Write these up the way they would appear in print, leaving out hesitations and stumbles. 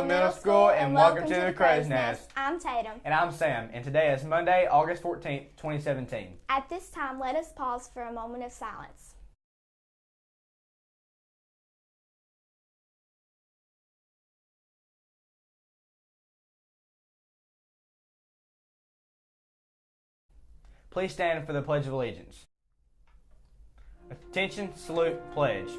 Winfield Middle School, and welcome to the Crow's Nest. I'm Tatum. And I'm Sam, and today is Monday, August 14th, 2017. At this time, let us pause for a moment of silence. Please stand for the Pledge of Allegiance. Attention, salute, pledge.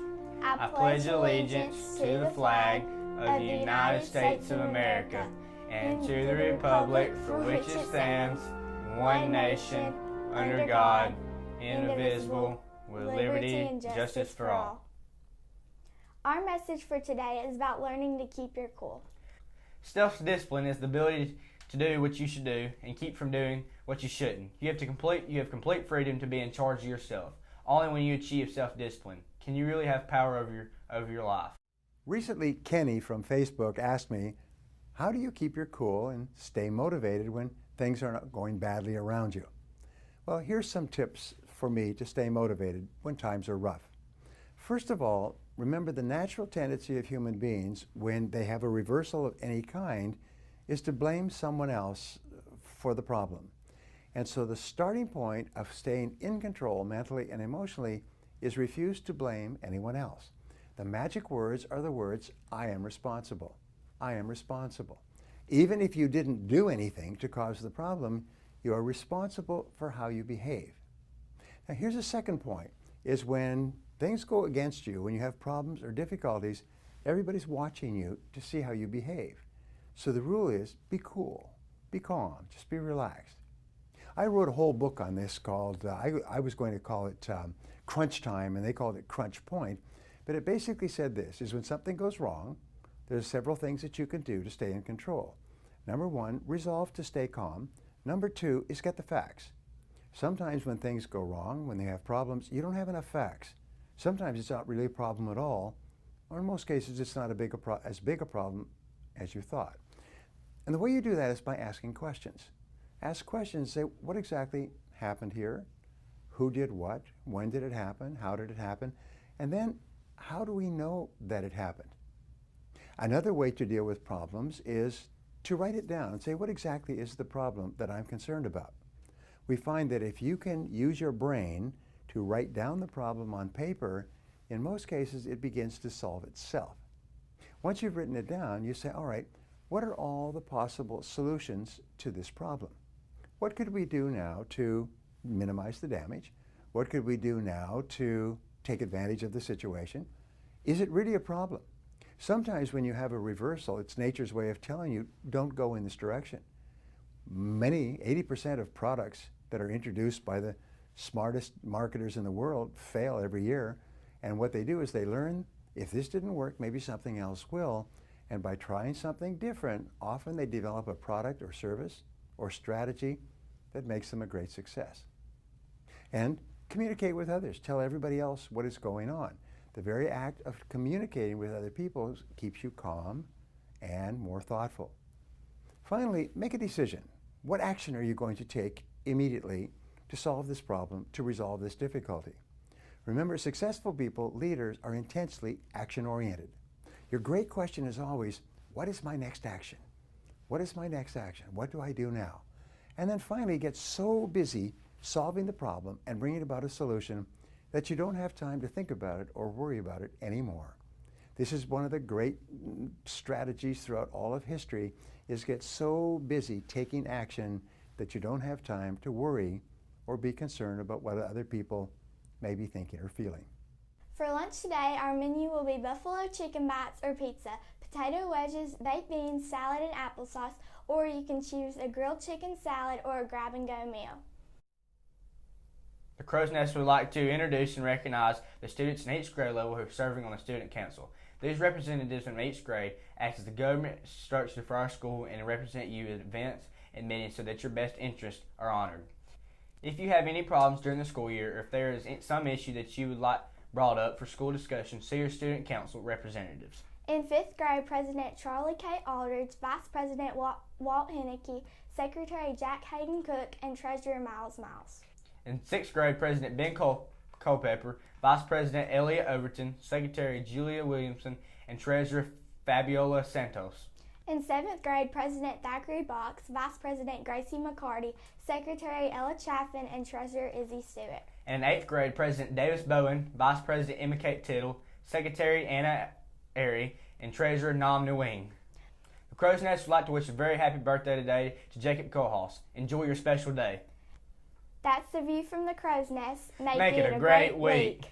I pledge allegiance to the flag of the United States of America and to the republic for which it stands, one nation, under God, indivisible, with liberty and justice for all. Our message for today is about learning to keep your cool. Self-discipline is the ability to do what you should do and keep from doing what you shouldn't. You have complete freedom to be in charge of yourself. Only when you achieve self-discipline can you really have power over your life. Recently, Kenny from Facebook asked me, how do you keep your cool and stay motivated when things are not going badly around you? Well, here's some tips for me to stay motivated when times are rough. First of all, remember the natural tendency of human beings when they have a reversal of any kind is to blame someone else for the problem. And so the starting point of staying in control mentally and emotionally is refuse to blame anyone else. The magic words are the words, I am responsible. I am responsible. Even if you didn't do anything to cause the problem, you are responsible for how you behave. Now here's a second point, is when things go against you, when you have problems or difficulties, everybody's watching you to see how you behave. So the rule is, be cool, be calm, just be relaxed. I wrote a whole book on this called, I was going to call it Crunch Time, and they called it Crunch Point. But it basically said this, is when something goes wrong, there's several things that you can do to stay in control. Number one, resolve to stay calm. Number two is get the facts. Sometimes when things go wrong, when they have problems, you don't have enough facts. Sometimes it's not really a problem at all, or in most cases it's not as big a problem as you thought. And the way you do that is by asking questions. Ask questions, say, what exactly happened here? Who did what? When did it happen? How did it happen? And then, how do we know that it happened? Another way to deal with problems is to write it down and say, what exactly is the problem that I'm concerned about? We find that if you can use your brain to write down the problem on paper, in most cases it begins to solve itself. Once you've written it down, you say, all right, what are all the possible solutions to this problem? What could we do now to minimize the damage? What could we do now to take advantage of the situation? Is it really a problem? Sometimes when you have a reversal, it's nature's way of telling you, don't go in this direction. 80% of products that are introduced by the smartest marketers in the world fail every year. And what they do is they learn, if this didn't work, maybe something else will. And by trying something different, often they develop a product or service or strategy that makes them a great success. And communicate with others. Tell everybody else what is going on. The very act of communicating with other people keeps you calm and more thoughtful. Finally, make a decision. What action are you going to take immediately to solve this problem, to resolve this difficulty? Remember, successful people, leaders, are intensely action-oriented. Your great question is always, what is my next action? What is my next action? What do I do now? And then finally get so busy solving the problem and bringing about a solution that you don't have time to think about it or worry about it anymore. This is one of the great strategies throughout all of history, is get so busy taking action that you don't have time to worry or be concerned about what other people may be thinking or feeling. For lunch today, our menu will be buffalo chicken bites or pizza, potato wedges, baked beans, salad, and applesauce, or you can choose a grilled chicken salad or a grab-and-go meal. The Crow's Nest would like to introduce and recognize the students in each grade level who are serving on the student council. These representatives from each grade act as the government structure for our school and represent you at events and meetings so that your best interests are honored. If you have any problems during the school year, or if there is some issue that you would like brought up for school discussion, see your student council representatives. In 5th grade, President Charlie K. Aldridge, Vice President Walt Henneke, Secretary Jack Hayden Cook, and Treasurer Miles Miles. In 6th grade, President Ben Culpepper, Vice President Elliot Overton, Secretary Julia Williamson, and Treasurer Fabiola Santos. In 7th grade, President Thackeray Box, Vice President Gracie McCarty, Secretary Ella Chaffin, and Treasurer Izzy Stewart. And in 8th grade, President Davis Bowen, Vice President Emma Kate Tittle, Secretary Anna Airy, and Treasurer Nom Nguyen. The Crow's Nest would like to wish a very happy birthday today to Jacob Kohlhaas. Enjoy your special day. That's the view from the Crow's Nest. Make it a great week. Week.